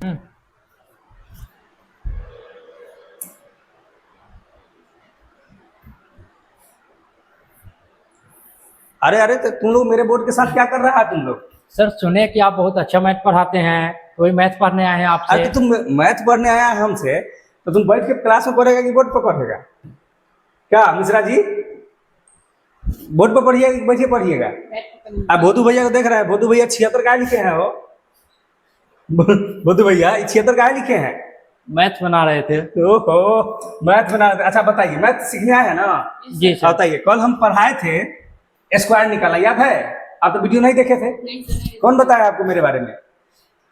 हम्म। अरे अरे, तो तुम लोग मेरे बोर्ड के साथ क्या कर रहा है तुम लोग? सर सुने कि आप बहुत अच्छा मैथ पढ़ाते हैं, तो वही मैथ पढ़ने आए हैं आपसे। अरे तो तुम मैथ पढ़ने आया है हमसे, तो तुम बैठ के क्लास में पढ़ेगा कि बोर्ड पर पढ़ेगा? क्या मिश्रा जी, बोर्ड पर पढ़िएगा कि बैठिए पढ़िएगा? आप भोदू भैया को देख रहे हैं? भोदू भैया 76 का लिखे हैं वो। भोदू भैया 76 का लिखे हैं। मैथ बना रहे थे। ओहो, मैथ बना। अच्छा बताइए, मैथ सीखने आए हैं ना? जी सर। बताइए, कल हम पढ़ाए थे, स्क्वायर निकाला, याद है? आप तो वीडियो नहीं देखे थे। नहीं सर, नहीं। कौन बताया आपको मेरे बारे में?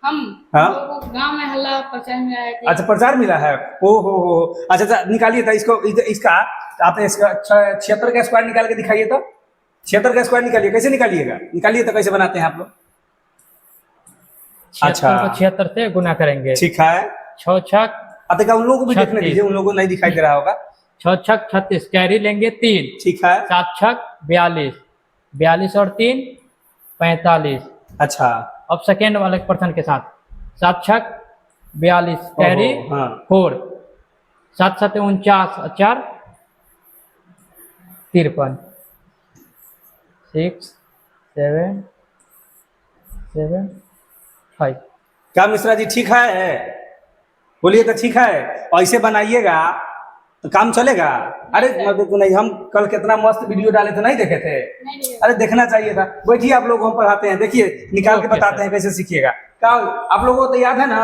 हम हाँ? लोगों को गांव में हल्ला प्रचार में आए थे। अच्छा, प्रचार मिला है। ओ हो। अच्छा अच्छा, निकालिए था इसको, इसका आपने इसका 76 का स्क्वायर निकाल के दिखाइए तो। 76 का स्क्वायर निकालिए, कैसे निकालिएगा? निकालिए तो, कैसे बनाते हैं आप लोग? 76 को 76 से गुना करेंगे। ठीक है। 6 छक अतः उन लोगों को भी देखने 36। दीजिए, उन लोगों को नहीं दिखाई दे रहा होगा। 6 छक 36, कैरी लेंगे 3। ठीक है। 7 छक 42, 42 और 3 45। अच्छा। अब सेकेंड वाले पर्सन के साथ 7 छक 42, कैरी ओहो, हाँ। 4, 7 7 49, 4 53, 6 7 7 5। क्या मिश्रा जी, ठीक है? बोलिए तो ठीक है। ऐसे बनाइएगा तो काम चलेगा। अरे मतलब तो नहीं, हम कल कितना मस्त वीडियो डाले थे, नहीं देखे थे? नहीं नहीं। अरे देखना चाहिए था। बैठिए, आप लोग हम पढ़ाते हैं, देखिए निकाल के ओके बताते सर। हैं कैसे सीखिएगा। क्या आप लोगों को तो याद है ना?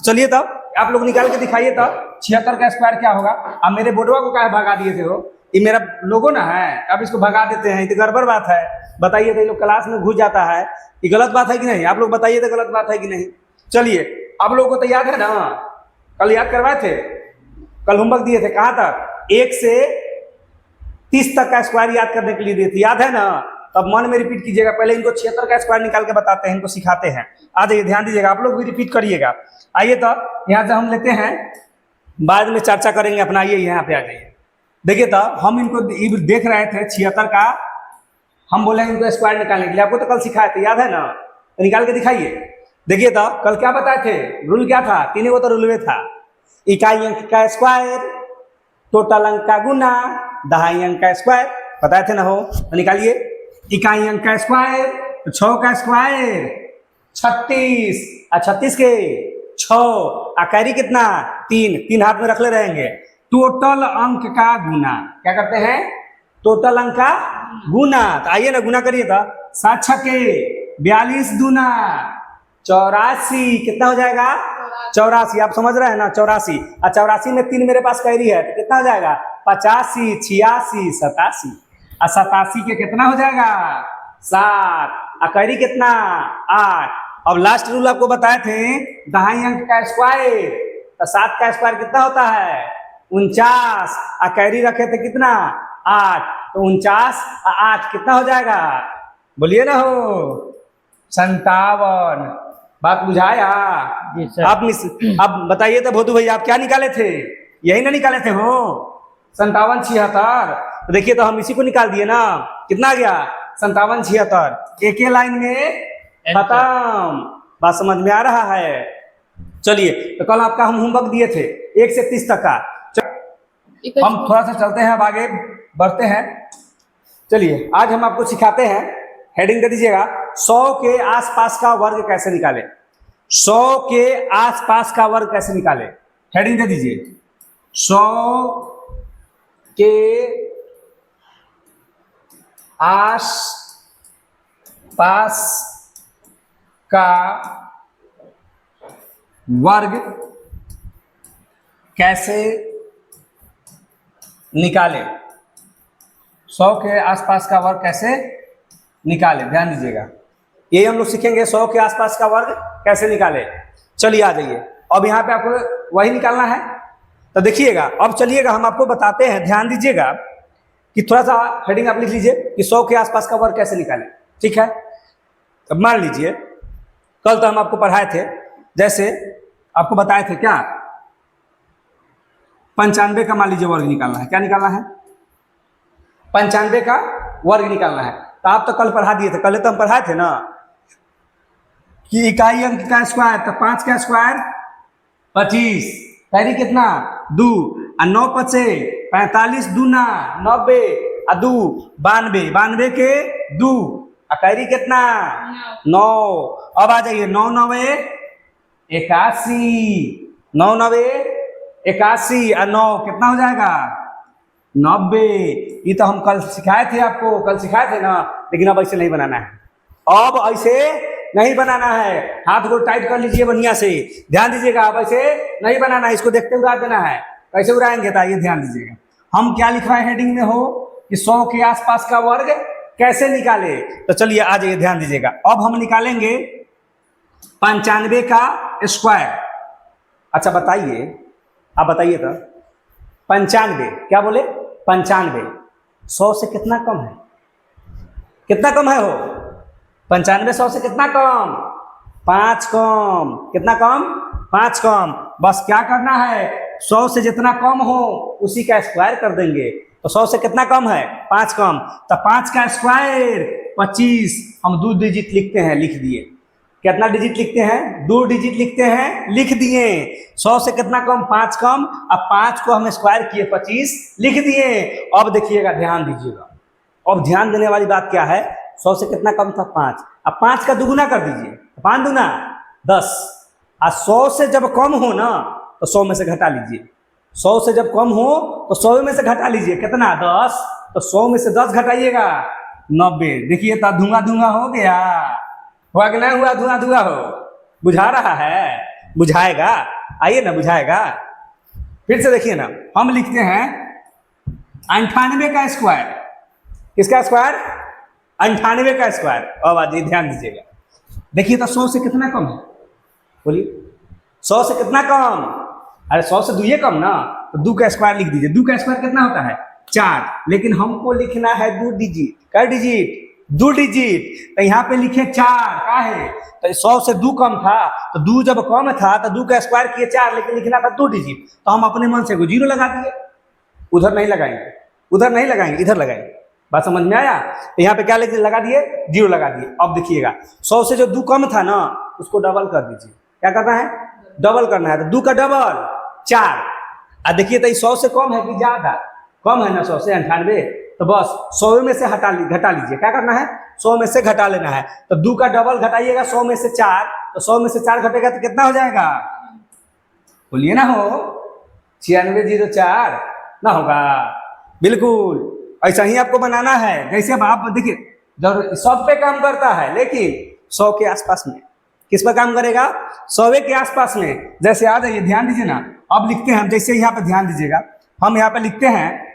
चलिए तब आप लोग निकाल के दिखाइए तब 76 का स्क्वायर क्या होगा। आप मेरे बोर्डवा को काहे भगा दिए थे हो? ये मेरा लोगो ना है, अब इसको भगा देते हैं, ये तो गड़बड़ बात है। बताइए तो, ये लोग क्लास में घुस जाता है, ये गलत बात है कि नहीं? आप लोग बताइए तो, गलत बात है कि नहीं? चलिए, आप लोगों को तो याद है ना? कल याद करवाए थे, कल होमवर्क दिए थे, कहाँ तक? 1 से 30 तक का स्क्वायर याद करने के लिए दिए थे, याद है ना? तब मन में रिपीट कीजिएगा। पहले इनको 76 का स्क्वायर निकाल के बताते हैं, इनको सिखाते हैं। आ जाइए, ध्यान दीजिएगा, आप लोग भी रिपीट करिएगा। आइए तो यहाँ से हम लेते हैं, बाद में चर्चा करेंगे अपना। आइए यहाँ पे आ जाइए। देखिए तो, हम इनको देख रहे थे 76 का, हम बोले इनको स्क्वायर निकालने के लिए। आपको तो कल सिखाए थे, याद है ना? तो निकाल के दिखाइए। देखिए तो, कल क्या बताए थे? रूल क्या था? तीनों को तो रूल में था। इकाई अंक का स्क्वायर, टोटल अंक का गुना, दहाई अंक का स्क्वायर, बताए थे ना? हो तो निकालिए। इकाई अंक का स्क्वायर तो 6 का स्क्वायर 36, और 36 के 6, आकारी कितना? 3, 3 हाथ में रख ले रहेंगे। टोटल अंक का गुना, क्या करते हैं? टोटल अंक का गुना। तो आइए ना, गुना करिए था। 7 छके 42 दूना 84, कितना हो जाएगा? 84। आप समझ रहे हैं ना? 84, और 84 में 3 मेरे पास कैरी है, तो कितना हो जाएगा? 85, 86, 87, और 87 के कितना हो जाएगा? 7, और कैरी कितना? 8। अब लास्ट रूल आपको बताए थे, दहाई अंक का स्क्वायर, तो 7 का स्क्वायर कितना होता है? 49, और कैरी रखे थे कितना? 8, तो 49 और 8 कितना हो जाएगा? बोलिए ना हो। 57। बात बुझाया? जी सर। आप बताइए तो भोदू भैया, आप क्या निकाले थे? यही ना निकाले थे हो? 57 76। तो देखिए तो, हम इसी को निकाल दिए ना। कितना गया? 57 76, एक ही लाइन में खत्म। बात समझ में आ रहा है? चलिए, तो कल आपका हम होमवर्क दिए थे 1 से 30 तक का। हम थोड़ा सा चलते हैं, अब आगे बढ़ते हैं। चलिए, आज हम आपको सिखाते हैं, हेडिंग दे दीजिएगा, 100 के आसपास का वर्ग कैसे निकाले। 100 के आसपास का वर्ग कैसे निकाले, हेडिंग दे दीजिए। 100 के आस पास का वर्ग कैसे निकाले। 100 के आसपास का वर्ग कैसे निकाले, ध्यान दीजिएगा, यही हम लोग सीखेंगे। 100 के आसपास का वर्ग कैसे निकाले। चलिए आ जाइए। अब यहाँ पे आपको वही निकालना है, तो देखिएगा। अब चलिएगा, हम आपको बताते हैं, ध्यान दीजिएगा कि थोड़ा सा हेडिंग आप लिख लीजिए कि 100 के आसपास का वर्ग कैसे निकाले। ठीक है? अब मान लीजिए, कल तो हम आपको पढ़ाए थे, जैसे आपको बताए थे क्या, 95 का मान लीजिए वर्ग निकालना है। क्या निकालना है? 95 का वर्ग निकालना है। तो आप तो कल पढ़ा दिए थे, कल तो हम पढ़ाए थे ना कि इकाई अंक का स्क्वायर, तो 5 का स्क्वायर 25, कैरी कितना 2 और 9 पचे 45 दूना 90 और 2 92, 92 के 2 और कैरी कितना 9। अब आ जाइए 9 9 81, 9 9 81 और 9 कितना हो जाएगा 90। ये तो हम कल सिखाए थे आपको, कल सिखाए थे ना, लेकिन अब ऐसे नहीं बनाना है, अब ऐसे नहीं बनाना है। हाथ को टाइट कर लीजिए बढ़िया से, ध्यान दीजिएगा, अब ऐसे नहीं बनाना है, इसको देखते हुए उड़ा देना है। कैसे उड़ाएंगे तो ये ध्यान दीजिएगा। हम क्या लिखवाए हेडिंग में हो कि 100 के आसपास का वर्ग कैसे निकाले, तो चलिए आ जाइए ध्यान दीजिएगा। अब हम निकालेंगे 95 का स्क्वायर। अच्छा बताइए, आप बताइए तो 95 क्या बोले 95 100 से कितना कम है, कितना कम है हो 95 100 से कितना कम 5 कम, कितना कम 5 कम। बस क्या करना है 100 से जितना कम हो उसी का स्क्वायर कर देंगे। तो 100 से कितना कम है 5 कम, तो 5 का स्क्वायर 25। हम 2 डिजिट लिखते हैं, लिख दिए। कितना डिजिट लिखते हैं 2 डिजिट लिखते हैं, लिख दिए। 100 से कितना कम 5 कम, अब 5 को हम स्क्वायर किए 25 लिख दिए। अब देखिएगा ध्यान दीजिएगा, अब ध्यान देने वाली बात क्या है, 100 से कितना कम था 5, अब 5 का दुगुना कर दीजिए, 5 दूना 10। और 100 से जब कम हो ना तो 100 में से घटा लीजिए, 100 से जब कम हो तो 100 में से घटा लीजिए, कितना 10, तो 100 में से 10 घटाइएगा 90। देखिए तो धुआं धुआं हो गया, हुआ कि नहीं हुआ, धुआं धुआं हो, बुझा रहा है, बुझाएगा, आइए ना बुझाएगा। फिर से देखिए ना, हम लिखते हैं 98 का स्क्वायर, किसका स्क्वायर 98 का स्क्वायर। अब आइए ध्यान दीजिएगा, देखिए तो 100 से कितना कम है, बोलिए 100 से कितना कम, अरे 100 से 2 कम ना, तो 2 का स्क्वायर लिख दीजिए। 2 का स्क्वायर कितना होता है 4, लेकिन हमको लिखना है 2 डिजिट, क्या डिजिट 2 डिजिट, तो यहाँ पे लिखे 4 का है, तो 100 से 2 कम था, तो 2 जब कम था तो 2 का स्क्वायर किए 4, लेकिन लिखना था 2 डिजिट, तो हम अपने मन से 0 लगा दिए। उधर नहीं लगाएंगे, उधर नहीं लगाएंगे, इधर लगाएंगे। बात समझ में आया, तो यहाँ पे क्या लगा दिए 0 लगा दिए। अब देखिएगा 100 से जो 2 कम था ना उसको डबल कर दीजिए, क्या करना है डबल करना है, तो 2 का डबल 4। अब देखिए तो 100 से कम है कि ज्यादा, कम है ना 100 से 98, तो बस 100 में से घटा लीजिए, क्या करना है 100 में से घटा लेना है। तो 2 का डबल घटाइएगा 100 में से 4, तो 100 में से 4 घटेगा तो कितना हो जाएगा, बोलिए ना हो 9604 ना होगा। बिल्कुल ऐसा ही आपको बनाना है, जैसे अब आप देखिए जब सब पे काम करता है, लेकिन 100 के आसपास में, किस पर काम करेगा 100 के आसपास में। जैसे आ जाइए ध्यान दीजिए ना, अब लिखते हैं हम, जैसे यहाँ पे ध्यान दीजिएगा, हम यहाँ पे लिखते हैं,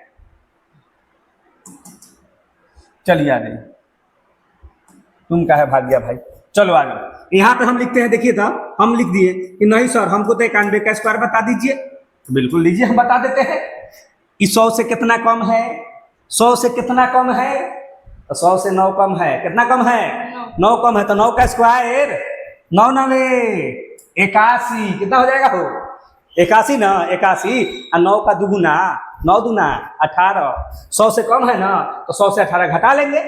चलिए आ जाइए, तुम का है भाग गया भाई, चलो आ जाओ। यहाँ पे हम लिखते हैं, देखिए था हम लिख दिए कि नहीं सर हमको तो 91 का स्क्वायर बता दीजिए, तो बिल्कुल लीजिए हम बता देते हैं। 100 से कितना कम है 100 से कितना कम है, तो 100 से 9 कम है, कितना कम है 9 कम है, तो 9 का स्क्वायर 9 9 81, कितना हो जाएगा हो 81 ना, 81 और 9 का दुगुना 9 दूना 18। 100 से कम है ना तो 100 से 18 घटा लेंगे।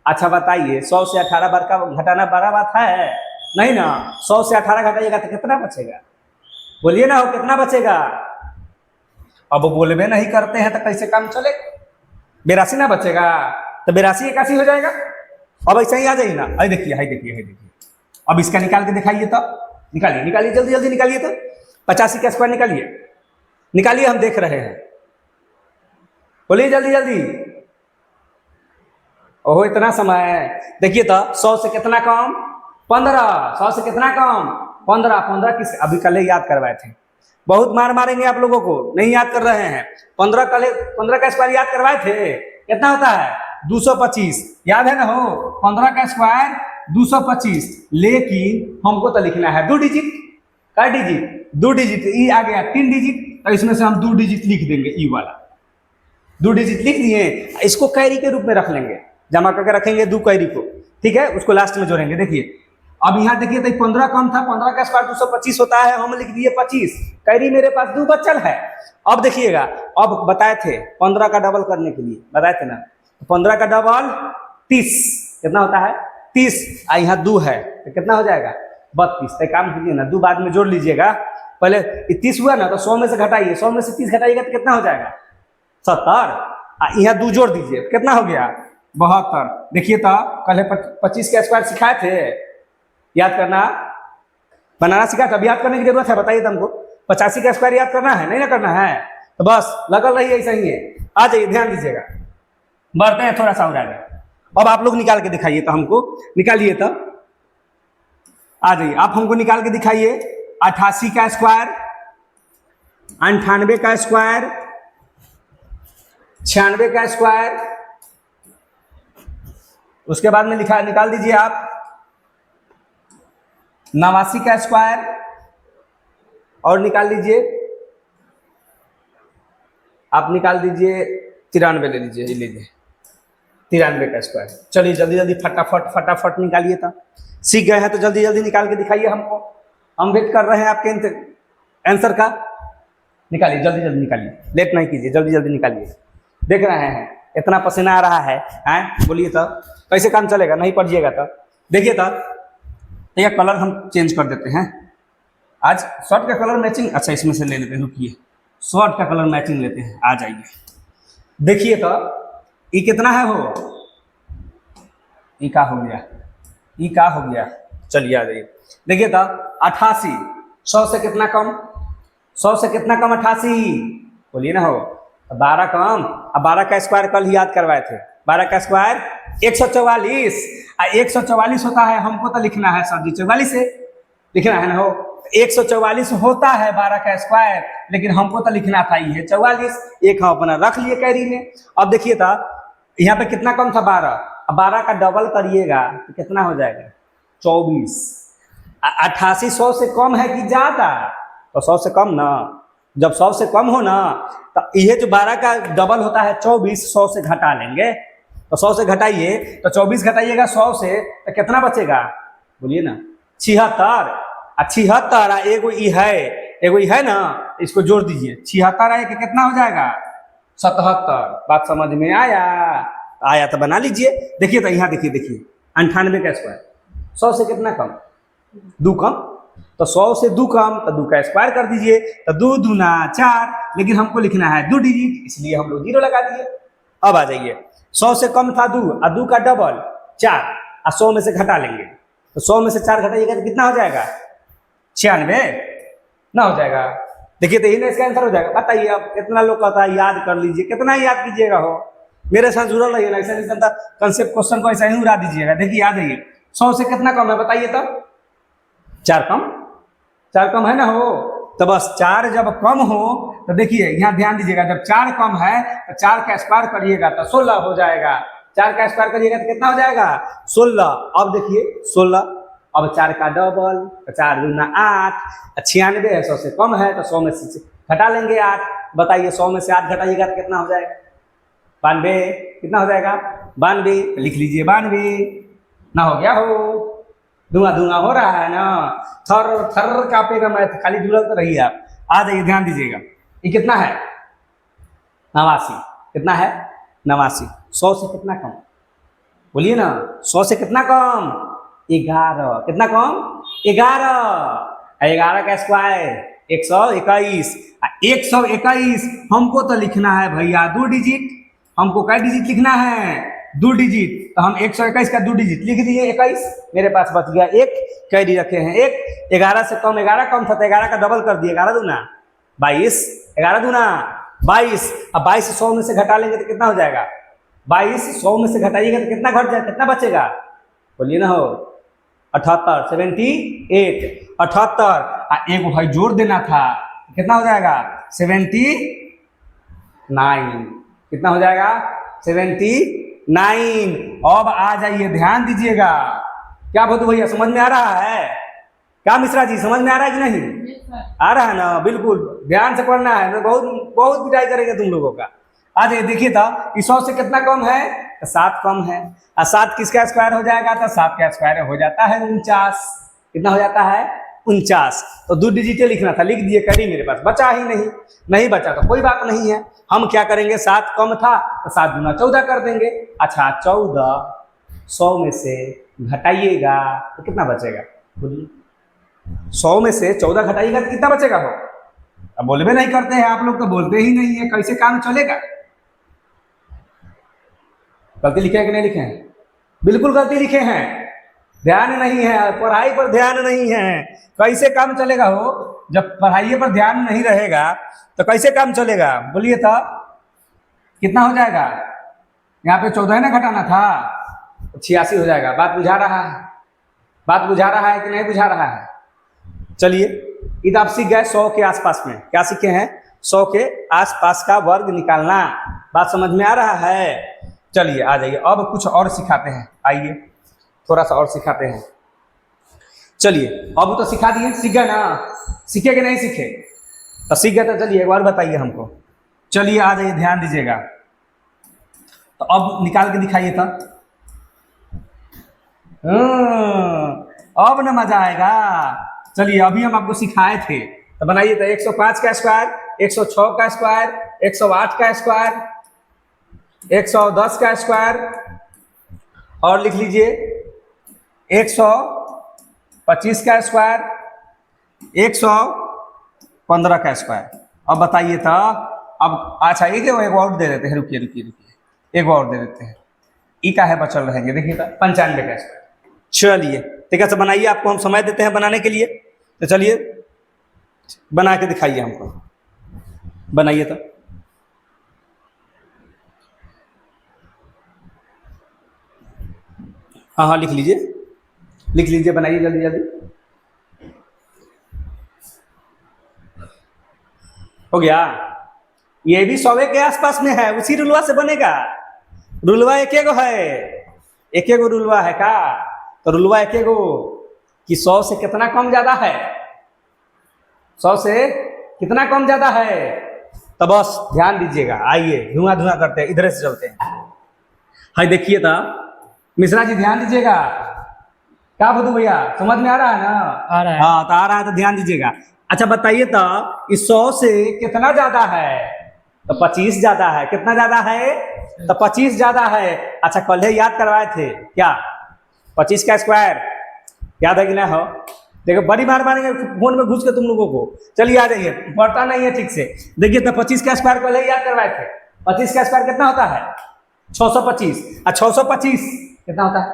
अच्छा बताइए 100 से 18 बार का घटाना बड़ा बात है नहीं ना, 100 से 18 घटाइएगा तो कितना बचेगा, बोलिए ना हो कितना बचेगा। अब बोलबे नहीं करते हैं तो कैसे काम चलेगा, 82 ना बचेगा, तो 82 81 हो जाएगा। अब ऐसा ही आ जाइए ना, अरे देखिए हाई देखिए हाई देखिए, अब इसका निकाल के दिखाइए, तो निकालिए निकालिए जल्दी जल्दी निकालिए, तो 85 का स्क्वायर निकालिए, निकालिए हम देख रहे हैं, बोलिए जल्दी जल्दी। ओहो इतना समय, देखिए तो 100 से कितना कम 15, 100 से कितना कम 15, 15 किस अभी कल याद करवाए थे, बहुत मार मारेंगे आप लोगों को, नहीं याद कर रहे हैं। 15 का स्क्वायर याद करवाए थे, कितना होता है 225, याद है ना हो 15 का स्क्वायर 225, लेकिन हमको तो लिखना है 2 डिजिट, क्या डिजिट 2 डिजिट, ई आ गया 3 डिजिट, तो इसमें से हम 2 डिजिट लिख देंगे, ई वाला 2 डिजिट लिख दिए, इसको कैरी के रूप में रख लेंगे, जमा करके रखेंगे 2 कैरी को, ठीक है, उसको लास्ट में जोड़ेंगे। देखिए अब यहाँ देखिए तो 15 कम था, 15 का स्क्वायर 225 होता है, हम लिख दिए 25, कैरी मेरे पास 2 बचल है। अब देखिएगा, अब बताए थे 15 का डबल करने के लिए, बताए थे ना, 15 का डबल 30, कितना होता है 30, यहाँ 2 है तो कितना हो जाएगा 32। तो काम कीजिए ना, 2 बाद में जोड़ लीजिएगा, पहले 30 हुआ ना, तो 100 में से घटाइए, 100 में से 30 घटाइएगा तो कितना हो जाएगा 70। यहाँ 2 जोड़ दीजिए, कितना हो गया 72। देखिए तो कल 25 का स्क्वायर सिखाए थे, याद करना, बनाना सिखा था, अब याद करने की जरूरत है, बताइए तुमको 85 का स्क्वायर याद करना है, नहीं ना करना है, तो बस लगल रही ऐसा ही है। आ जाइए, ध्यान दीजिएगा, बढ़ते हैं थोड़ा सा हो जाएगा। अब आप लोग निकाल के दिखाइए, तो हमको निकालिए, तो आ जाइए आप हमको निकाल के दिखाइए। 88 का स्क्वायर, 98 का स्क्वायर, 96 का स्क्वायर, उसके बाद में लिखा निकाल दीजिए आप 89 का स्क्वायर, और निकाल लीजिए, आप निकाल दीजिए 93 ले लीजिए, ये लीजिए 93 का स्क्वायर। चलिए जल्दी जल्दी फटाफट निकालिए, तो सीख गए हैं तो जल्दी जल्दी निकाल के दिखाइए हमको, हम वेट कर रहे हैं आपके आंसर का। निकालिए, जल्दी जल्दी निकालिए, लेट नहीं कीजिए, जल्दी जल्दी निकालिए। देख रहे हैं इतना पसीना आ रहा है, हैं बोलिए तो कैसे काम चलेगा, नहीं पढ़िएगा तो। देखिए तो ये कलर हम चेंज कर देते हैं, आज शर्ट का कलर मैचिंग, अच्छा इसमें से ले लेते हैं, रुकिए शर्ट का कलर मैचिंग लेते हैं, आ जाइए। देखिए तो ये कितना है, हो ये का हो गया, ये का हो गया, चलिए आ जाइए। देखिए तो 88, 100 से कितना कम, 100 से कितना कम 88, बोलिए ना, हो 12 कम। अब 12 का स्क्वायर कल ही याद करवाए थे, 12 का स्क्वायर 144, 144 होता है, हमको तो लिखना है सर जी 44 से लिखना है ना, हो 144 होता है 12 का स्क्वायर, लेकिन हमको तो लिखना था ये 44, एक हम अपना रख लिए कैरी में। अब देखिए था यहाँ पे कितना कम था 12, अब 12 का डबल करिएगा तो कितना हो जाएगा 24। 88 100 से कम है कि ज्यादा, तो 100 से कम ना, जब 100 से कम हो ना तो ये जो 12 का डबल होता है 24, 100 से घटा लेंगे, तो 100 से घटाइए, तो 24 घटाइएगा 100 से तो कितना बचेगा, बोलिए ना 76। 76 एगो ई है ना, इसको जोड़ दीजिए, 76 है कि कितना हो जाएगा 77। बात समझ में आया तो बना लीजिए। देखिए तो यहाँ देखिए 98 का स्क्वायर 100 से कितना कम, 2 कम, तो 100 से 2 कम, तो 2 का स्क्वायर कर दीजिए, तो 2 दूना 4, लेकिन हमको लिखना है 2 डिजिट, इसलिए हम लोग 0 लगा दिए। अब आ जाइए, 100 से कम था 2, और 2 का डबल 4, और 100 में से घटा लेंगे, तो 100 में से 4 घटाइएगा तो कितना हो जाएगा 96 ना हो जाएगा। देखिए तो यही इसका आंसर हो जाएगा। बताइए अब कितना लोग कहता है याद कर लीजिए, कितना याद कीजिएगा, हो मेरे साथ जुड़ल रहिए ना, ऐसा नहीं चलता, कंसेप्ट क्वेश्चन को ऐसा ही उड़ा दीजिएगा। देखिए आ जाइए, 100 से कितना कम है बताइए, तब 4 कम, 4 कम है ना, हो तो बस 4 जब कम हो तो देखिए यहाँ ध्यान दीजिएगा, जब 4 कम है तो 4 का स्क्वायर करिएगा तो 16 हो जाएगा, 4 का स्क्वायर करिएगा तो कितना हो जाएगा 16। अब देखिए 16, अब 4 का डबल, तो 4 दूना 8, 96 है, 100 से कम है, तो 100 में से घटा लेंगे 8। बताइए 100 में से 8 घटाइएगा तो कितना हो जाएगा 92, कितना हो जाएगा 92, लिख लीजिए 92 ना, हो गया, हो धुआं हो रहा है ना, थर कापेगा मैथ, खाली जुड़ल तो रहिए आप। आ जाइए, ध्यान दीजिएगा, ये कितना है 89, कितना है 89, 100 से कितना कम, बोलिए ना 100 से कितना कम 11, कितना कम 11, 11 का स्क्वायर 121, 121 हमको तो लिखना है भैया 2 डिजिट, हमको क्या डिजिट लिखना है 2 डिजिट, तो हम 121 का 2 डिजिट लिख दिए 21, मेरे पास बच गया 1, कैरी रखे हैं 1, 11 से कम, 11 कम था तो 11 का डबल कर दिए, 11 दूना 22, 11 दूना 22, अब 22 100 में से घटा लेंगे तो कितना हो जाएगा 22, 100 में से घटाइएगा तो कितना घट जाएगा, कितना बचेगा, बोलिए ना, हो 78, 78, 78, एक भाई जोड़ देना था, कितना हो जाएगा 79, कितना हो जाएगा 79। अब आ जाइए, ध्यान दीजिएगा, क्या भोतू भैया समझ में आ रहा है, क्या मिश्रा जी समझ में आ रहा है कि नहीं, आ रहा है ना, बिल्कुल ध्यान से पढ़ना है, बहुत बहुत पिटाई करेंगे तुम लोगों का। आ जाइए, देखिए था 100 से कितना कम है, 7 कम है, और 7 किसका स्क्वायर हो जाएगा, तो 7 का स्क्वायर हो जाता है 49, कितना हो जाता है 49, तो 2 डिजिट लिखना था, लिख दिए, करी मेरे पास बचा ही नहीं बचा तो कोई बात नहीं है, हम क्या करेंगे 7 कम था तो 7 दूना 14 कर देंगे। अच्छा 14 100 में से घटाइएगा तो कितना बचेगा, बोलिए 100 में से 14 घटाइएगा तो कितना बचेगा हो? अब बोलबे नहीं करते हैं आप लोग, तो बोलते ही नहीं है, कैसे काम चलेगा? गलती लिखे हैं कि नहीं लिखे हैं? बिल्कुल गलती लिखे हैं, ध्यान नहीं है, पढ़ाई पर ध्यान नहीं है, कैसे काम चलेगा हो? जब पढ़ाई पर ध्यान नहीं रहेगा तो कैसे काम चलेगा? बोलिए तो कितना हो जाएगा? यहाँ पे 14 ना घटाना था, 86 हो जाएगा। बात बुझा रहा है? बात बुझा रहा है कि नहीं बुझा रहा है? चलिए, इधर आप सीख गए 100 के आसपास में। क्या सीखे हैं? 100 के आसपास का वर्ग निकालना। बात समझ में आ रहा है? चलिए आ जाइए, अब कुछ और सिखाते हैं। आइए थोड़ा सा और सिखाते हैं। चलिए, अब तो सिखा दिए, सीख गए ना? सीखे कि नहीं सीखे? तो सीख गए तो चलिए एक बार बताइए हमको। चलिए आ जाइए, ध्यान दीजिएगा। तो अब निकाल के दिखाइए था। अब ना मजा आएगा। चलिए, अभी हम आपको सिखाए थे, तो बनाइए। तो 105 का स्क्वायर, 106 का स्क्वायर, 108 का स्क्वायर, 110 का स्क्वायर, और लिख लीजिए 125 का स्क्वायर, 115 का स्क्वायर। अब बताइए तो। अब अच्छा, एक और दे देते हैं, रुकिए रुकिए रुकिए, एक और दे देते हैं। ई का है बचल रहेंगे, देखिए तो 95 का स्क्वायर। चलिए ठीक है, तो बनाइए, आपको हम समय देते हैं बनाने के लिए। तो चलिए बना के दिखाइए हमको, बनाइए तो। हाँ हाँ, लिख लीजिए, लिख लीजिए, बनाइए जल्दी जल्दी। हो गया? ये भी 100 के आसपास में है, उसी रुलवा से बनेगा। रुलवा एक एगो है, एक एगो रुलवा है का? तो रुलवा एक एगो कि 100 से कितना कम ज्यादा है? 100 से कितना कम ज्यादा है? तो बस ध्यान दीजिएगा। आइए धुआं धुआं करते हैं, इधर से चलते हैं। हाय देखिए था मिश्रा जी, ध्यान दीजिएगा। क्या भदू भैया, समझ में आ रहा है ना? आ रहा है। हाँ, तो आ रहा है तो ध्यान दीजिएगा। अच्छा बताइए तो, इस 100 से कितना ज्यादा है? तो 25 ज्यादा है। कितना ज्यादा है? तो 25 ज्यादा है। अच्छा, कल ही याद करवाए थे क्या? 25 का स्क्वायर याद है कि ना? हो देखो, बड़ी बार मारेंगे फोन में घुस के तुम लोगों को। चलिए आ जाइए, पढ़ता नहीं है ठीक से। देखिए तो 25 का स्क्वायर कल ही याद करवाए थे। 25 का स्क्वायर कितना होता है? 625। 625 कितना होता है?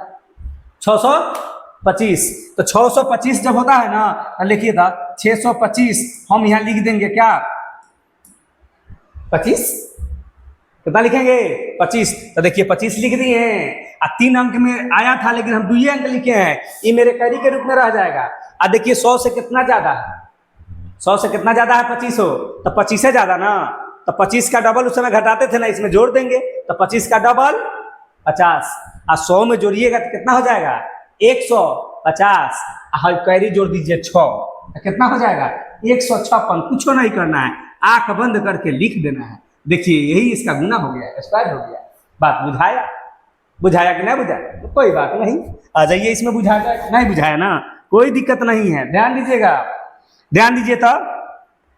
625। तो 625 जब होता है ना, लिखिए था 625। हम यहाँ लिख देंगे क्या? 25। कितना लिखेंगे? 25। तो देखिए 25 लिख दिए हैं। 3 अंक में आया था, लेकिन हम 2 अंक लिखे हैं, ये मेरे कैरी के रूप में रह जाएगा। देखिए 100 से कितना ज्यादा है? 100 से कितना ज्यादा है? 25 हो, तो 25 से ज्यादा ना। तो 25 का डबल उस समय घटाते थे ना, इसमें जोड़ देंगे। तो 25 का डबल 50। 100 में जोड़िएगा तो कितना हो जाएगा? 150। कैरी जोड़ दीजिए 6, तो कितना हो जाएगा? 156। कुछ नहीं करना है, आंख बंद करके लिख देना है। देखिए यही इसका गुना हो गया, स्क्वायर हो गया। बात बुझाया? बुझाया कि नहीं बुझाया? तो कोई बात नहीं, आ जाइए इसमें बुझा जाए। नहीं बुझाया ना, कोई दिक्कत नहीं है। ध्यान दीजिएगा, ध्यान दीजिए। तो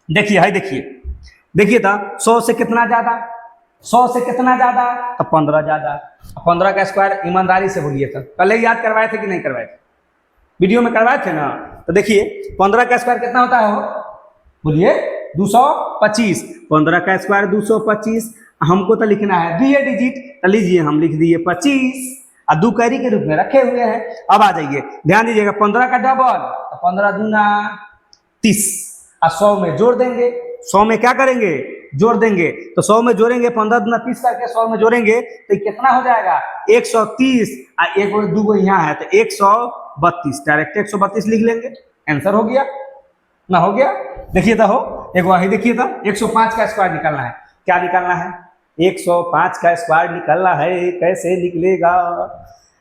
देखिए, है देखिए, देखिए तो 100 से कितना ज्यादा? 100 से कितना ज्यादा? तो 15 ज्यादा। 15 का स्क्वायर ईमानदारी से बोलिए तो। कल ही याद करवाए थे कि नहीं करवाए थे? वीडियो में करवाए थे ना। तो देखिए 15 का स्क्वायर कितना होता है? हो बोलिए 225। 15 का स्क्वायर 225। हमको तो लिखना है 2 डिजिट, तो लीजिए हम लिख दिए 25 और 2 कैरी के रूप में रखे हुए हैं। अब आ जाइए, ध्यान दीजिएगा, 15 का डबल, तो 15 दूना 30 और 100 में जोड़ देंगे। 100 में क्या करेंगे? जोड़ देंगे। तो 100 में जोड़ेंगे, 15 दूना 30 करके 100 में जोड़ेंगे तो कितना हो जाएगा? 130। और एक और 2 यहाँ है, तो 132। डायरेक्ट 132 लिख लेंगे, आंसर हो गया ना? हो गया? देखिए तो हो, एक वही देखिए तो 105 का स्क्वायर निकालना है। क्या निकालना है? 105 का स्क्वायर निकालना है। कैसे निकलेगा?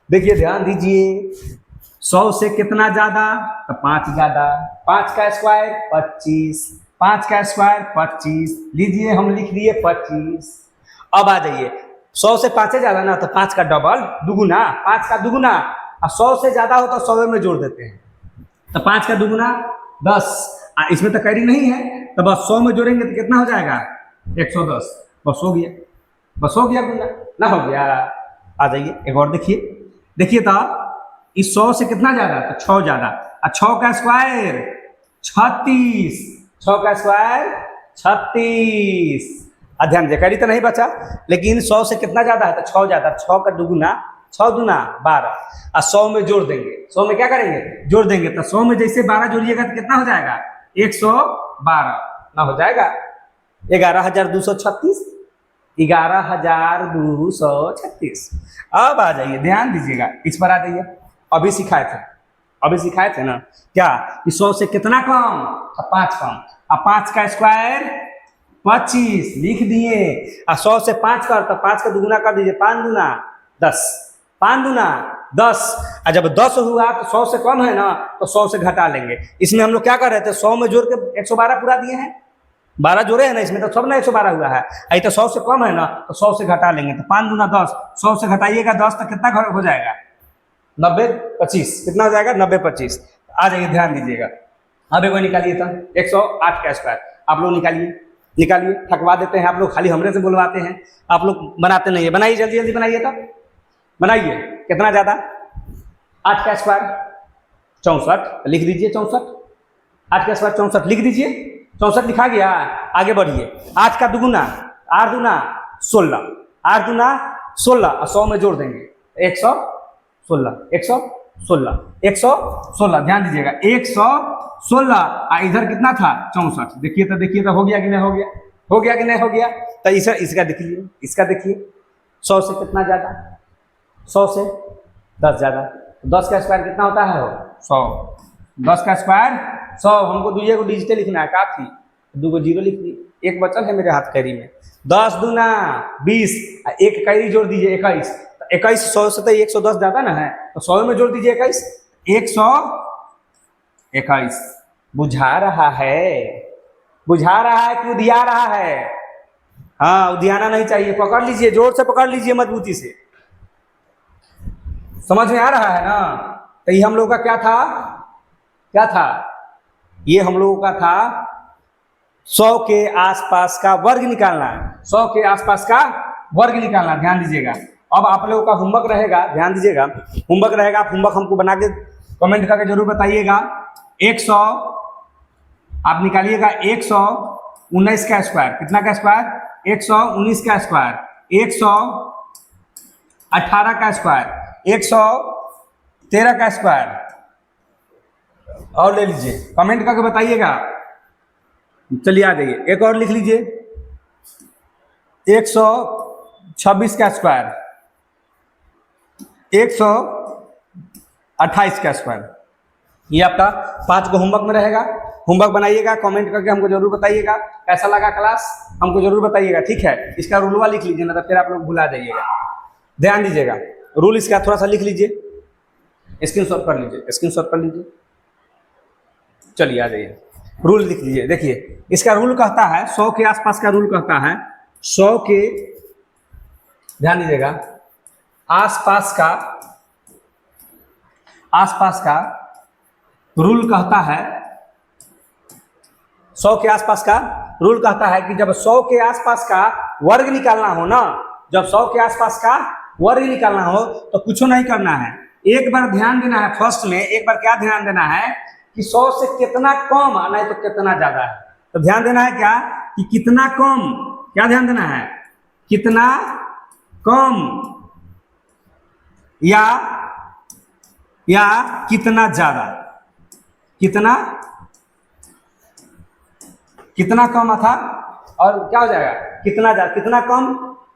देखिए ध्यान दीजिए, 100 से कितना ज्यादा? तो 5 ज्यादा। 5 का स्क्वायर 25। 5 का स्क्वायर 25। लीजिए हम लिख दिए 25। अब आ जाइए, 100 से 5 ज्यादा ना, तो 5 का डबल दुगुना, 5 का दुगुना। और 100 से ज्यादा हो तो 100 में जोड़ देते हैं। तो 5 का दुगुना 10। इसमें तो कैरी नहीं है, तो बस 100 में जोड़ेंगे तो कितना हो जाएगा? 110। बस हो गया, बस हो गया गुना ना? हो गया। आ जाइए एक और देखिए, देखिए तो इस 100 से कितना ज्यादा? तो 6 ज्यादा। और 6 का स्क्वायर 36, 6 का स्क्वायर 36। ध्यान दीजिए, कड़ी तो नहीं बचा, लेकिन 100 से कितना ज्यादा है तो 6 ज्यादा, 6 का दुगुना 6 दूना 12 और 100 में जोड़ देंगे। 100 में क्या करेंगे, जोड़ देंगे। तो 100 में जैसे 12 जोड़िएगा तो कितना हो जाएगा, 112 ना हो जाएगा। 11,236, 11,236। अब आ जाइए, ध्यान दीजिएगा, इस पर आ जाइए। अभी सिखाए थे ना क्या कि 100 से कितना कम तो 5 कम, अब 5 का स्क्वायर 25 लिख दिए, और 100 से 5 कर तो 5 का दुगुना कर दीजिए, 5 दूना 10, 5 दूना 10। और जब 10 हुआ तो 100 से कम है ना तो 100 से घटा लेंगे। इसमें हम लोग क्या कर रहे थे, 100 में जोड़ के 112 पूरा दिए हैं, 12 जोड़े हैं ना इसमें, तो सब ना 112 हुआ है। आई तो 100 से कम है ना तो 100 से घटा लेंगे। तो 5 दूना 10, 100 से घटाइएगा 10 तो कितना हो जाएगा, 90 25, कितना हो जाएगा 90 25। आ जाइए, ध्यान दीजिएगा। अब एक निकालिए था 108 का स्क्वायर, आप लोग निकालिए, थकवा देते हैं आप लोग, खाली हमरे से बुलवाते हैं, आप लोग बनाते नहीं है। बनाइए, जल्दी जल्दी बनाइए, तो बनाइए। कितना ज्यादा, 8 का स्क्वायर 64, लिख दीजिए 64, 8 का स्क्वायर 64 लिख दीजिए, 64 लिखा गया। आगे बढ़िए, 8 का दुगुना 8 दूना 16, 8 दूना 16 और 100 में जोड़ देंगे 116, 116। ध्यान दीजिएगा, 116 इधर कितना था 64। देखिए तो हो गया कि नहीं हो गया, तो इसका देखिए, 100 से कितना ज्यादा, 100 से 10 ज्यादा। तो 10 का स्क्वायर कितना होता है, 100। 10 का स्क्वायर 100। हमको दुइये को डिजिटल लिखना है, काफी 2 जीरो लिख दी, एक बचल है मेरे हाथ कैरी में। 10 दूना 20, एक कैरी जोड़ दीजिए 21, 21 100 से तो 110 ज्यादा ना है, तो 100 में जोड़ दीजिए 21, 121। बुझा रहा है कि उधिया रहा है? हाँ, उधियाना नहीं चाहिए, पकड़ लीजिए, जोर से पकड़ लीजिए, मजबूती से। समझ में आ रहा है ना? तो ये हम लोग का क्या था, ये हम लोगों का था 100 के आसपास का वर्ग निकालना, 100 के आसपास का वर्ग निकालना। ध्यान दीजिएगा, अब आप लोगों का होमवर्क रहेगा, ध्यान दीजिएगा, होमवर्क रहेगा। आप होमवर्क हमको बना के कमेंट करके जरूर बताइएगा। 100 आप निकालिएगा, 119 का स्क्वायर, कितना का स्क्वायर, 119 का स्क्वायर, 118 का स्क्वायर, 113 का स्क्वायर, और ले लीजिए, कमेंट करके बताइएगा। चलिए आ जाइए, एक और लिख लीजिए, 126 का स्क्वायर, 128 का स्क्वायर। ये आपका 5 को होमवर्क में रहेगा। होमवर्क बनाइएगा, कमेंट करके हमको जरूर बताइएगा कैसा लगा क्लास, हमको जरूर बताइएगा, ठीक है। इसका रूलवा लिख लीजिए, ना तो फिर आप लोग भुला जाइएगा। ध्यान दीजिएगा, रूल इसका थोड़ा सा लिख लीजिए, स्क्रीनशॉट कर लीजिए। चलिए आ जाइए, रूल लिख लीजिए। देखिए, इसका रूल कहता है 100 के आसपास का रूल कहता है, 100 के, ध्यान दीजिएगा, आसपास का रूल कहता है, 100 के आसपास का रूल कहता है कि जब 100 के आसपास का वर्ग निकालना हो ना, जब 100 के आसपास का वर्ग निकालना हो तो कुछ नहीं करना है। एक बार ध्यान देना है, फर्स्ट में एक बार क्या ध्यान देना है कि 100 से कितना कम नहीं तो कितना ज्यादा है। तो ध्यान देना है क्या कि कितना कम, क्या ध्यान देना है, कितना कम या कितना ज्यादा, कितना कम था, और क्या हो जाएगा, कितना ज्यादा, कितना कम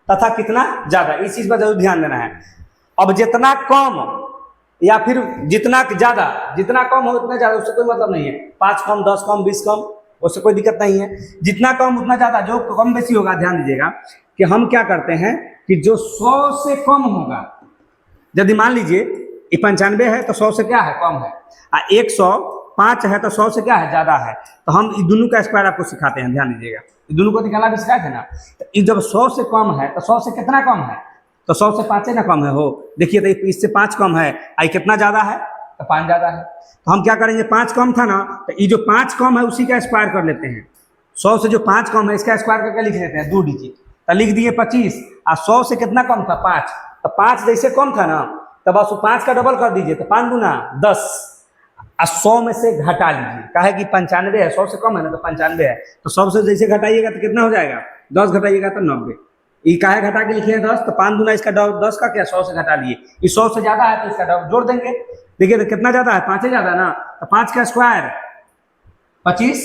तथा कितना ज्यादा, इस चीज पर जरूर ध्यान देना है। अब जितना कम या फिर जितना ज्यादा, जितना कम हो उतना ज्यादा, उससे कोई मतलब नहीं है। 5 कम 10 कम 20 कम, उससे कोई दिक्कत नहीं है। जितना कम उतना ज्यादा, जो कम बेसी होगा, ध्यान दीजिएगा कि हम क्या करते हैं कि जो 100 से कम होगा, यदि मान लीजिए 95 है तो 100 से क्या है, कम है, 105 है तो 100 से क्या है, ज्यादा है। तो हम इन दोनों का स्क्वायर आपको सिखाते हैं, ध्यान दीजिएगा, इन दोनों को निकालना भी सिखाए थे ना। तो जब 100 से कम है तो 100 से कितना कम है, तो 100 से 5 ना कम है, हो देखिए, तो इससे 5 कम है, आई कितना ज्यादा है, तो 5 ज्यादा है। तो हम क्या करेंगे, 5 कम था ना, तो ये जो 5 कम है उसी का स्क्वायर कर लेते हैं। 100 से जो 5 कम है इसका स्क्वायर करके लिख लेते हैं 2 डिजिट, तो लिख दिए 25। और 100 से कितना कम था, 5, तो 5 जैसे कम था ना, तो बस 5 का डबल कर दीजिए, तो 5 दूना 10, और 100 में से घटा लीजिए, कहा है कि 95 है, 100 से कम है ना, तो 95 है, तो 100 से जैसे घटाइएगा तो कितना हो जाएगा, 10 घटाइएगा तो 90। ये काहे घटा के लिखे हैं 10, तो 5 दूना इसका 10 का क्या, 100 से घटा लिए, ये 100 से ज्यादा है तो इसका जोड़ देंगे। देखिए तो कितना ज्यादा है, 5 ज्यादा है ना, तो 5 का स्क्वायर 25,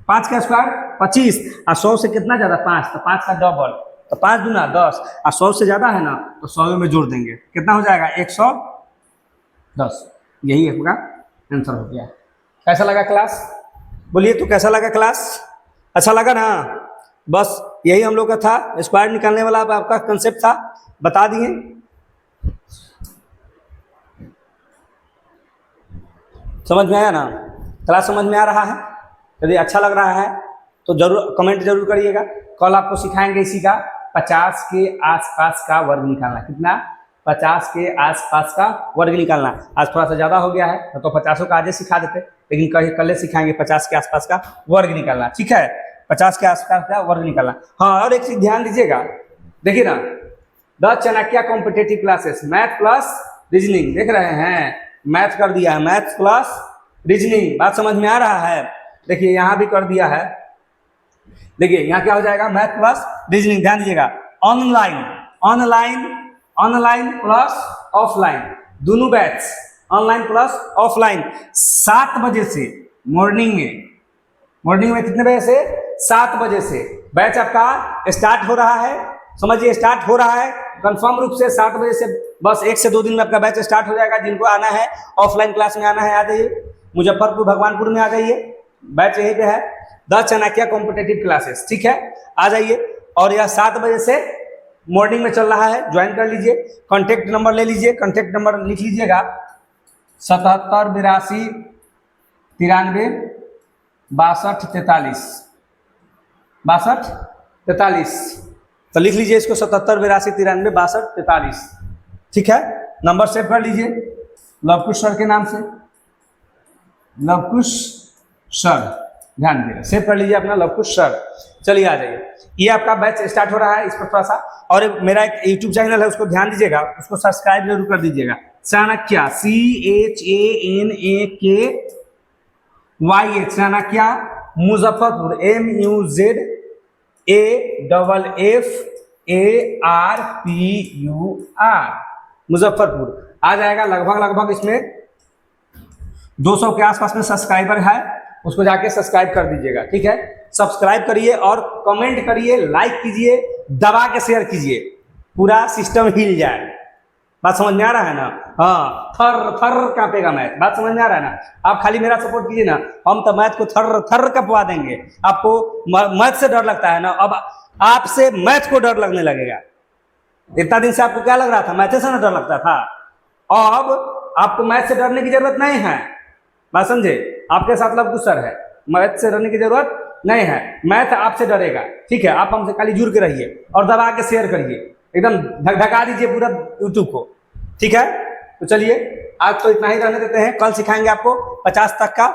5 का स्क्वायर 25, और 100 से कितना ज्यादा 5, तो 5 का डबल, तो 5 दूना 10, और 100 से ज्यादा है ना तो 100 में जोड़ देंगे, कितना हो जाएगा 110। यही आपका आंसर हो गया। कैसा लगा क्लास, बोलिए तो कैसा लगा क्लास, अच्छा लगा ना। बस यही हम लोग का था, स्क्वायर निकालने वाला आपका कंसेप्ट था, बता दिए। समझ में आया ना, क्लास समझ में आ रहा है, यदि अच्छा लग रहा है तो जरूर कमेंट जरूर करिएगा। कल आपको सिखाएंगे इसी का 50 के आसपास का वर्ग निकालना, कितना, 50 के आसपास का वर्ग निकालना। आज थोड़ा सा ज़्यादा हो गया है, तो 50 का आज ही सिखा देते, लेकिन कल सिखाएंगे 50 के आसपास का वर्ग निकालना, ठीक है, 50 के आसपास का वर्ग निकालना। हाँ, और एक चीज ध्यान दीजिएगा, देखिए ना, the Chanakya competitive classes math plus reasoning, देख रहे हैं, मैथ कर दिया है, मैथ प्लस रीजनिंग, बात समझ में आ रहा है। देखिए यहाँ भी कर दिया है, देखिए यहाँ क्या हो जाएगा, मैथ प्लस रीजनिंग, ध्यान दीजिएगा। Online online online plus offline, दोनों बैच, ऑनलाइन प्लस ऑफलाइन, 7 बजे से मॉर्निंग में कितने बजे से, 7 बजे से बैच आपका स्टार्ट हो रहा है, समझिए स्टार्ट हो रहा है कंफर्म रूप से 7 बजे से, बस 1 से 2 दिन में आपका बैच स्टार्ट हो जाएगा। जिनको आना है ऑफलाइन क्लास में आना है, आ जाइए, मुजफ्फरपुर भगवानपुर में आ जाइए, बैच यहीं पे है, द चाणक्य कॉम्पिटेटिव क्लासेस, ठीक है, आ जाइए। और यह 7 बजे से मॉर्निंग में चल रहा है, ज्वाइन कर लीजिए। कॉन्टेक्ट नंबर ले लीजिए, कॉन्टेक्ट नंबर लिख लीजिएगा 77 82 93 62 43 तो लिख लीजिए इसको 77 82 93 62 43, ठीक है। नंबर सेव कर लीजिए लवकुश सर के नाम से, लवकुश सर, ध्यान दीजिएगा, सेव कर लीजिए अपना लवकुश सर। चलिए आ जाइए, ये आपका बैच स्टार्ट हो रहा है, इस पर थोड़ा सा, और मेरा एक यूट्यूब चैनल है उसको ध्यान दीजिएगा, उसको सब्सक्राइब जरूर कर दीजिएगा, चाणक्य CHANAKYA चाणक्य मुजफ्फरपुर MUZAFFARPUR मुजफ्फरपुर आ जाएगा। लगभग इसमें 200 के आसपास में सब्सक्राइबर है, उसको जाके सब्सक्राइब कर दीजिएगा, ठीक है। सब्सक्राइब करिए और कमेंट करिए, लाइक कीजिए, दबा के शेयर कीजिए, पूरा सिस्टम हिल जाए। बात समझ में आ रहा है ना, हाँ, थर थर कांपेगा मैथ, बात समझ में आ रहा है ना। आप खाली मेरा सपोर्ट कीजिए ना, हम तो मैथ को थर थर कपवा देंगे। आपको मैथ से डर लगता है ना, अब आपसे मैथ को डर लगने लगेगा। इतना दिन से आपको क्या लग रहा था, मैथ से ना डर लगता था, अब आपको मैथ से डरने की जरूरत नहीं है, बात समझे। आपके साथ लवकुश सर है, मैथ से डरने की जरूरत नहीं है, मैथ आपसे डरेगा, ठीक है। आप हमसे खाली जुड़ के रहिए और दबा के शेयर करिए, एकदम ढका दीजिए पूरा यूट्यूब को, ठीक है। तो चलिए आज तो इतना ही रहने देते हैं, कल सिखाएंगे आपको 50 तक का,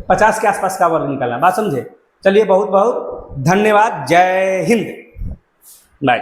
50 के आसपास का वर्ग निकालना, बात समझे। चलिए बहुत बहुत धन्यवाद, जय हिंद, बाय।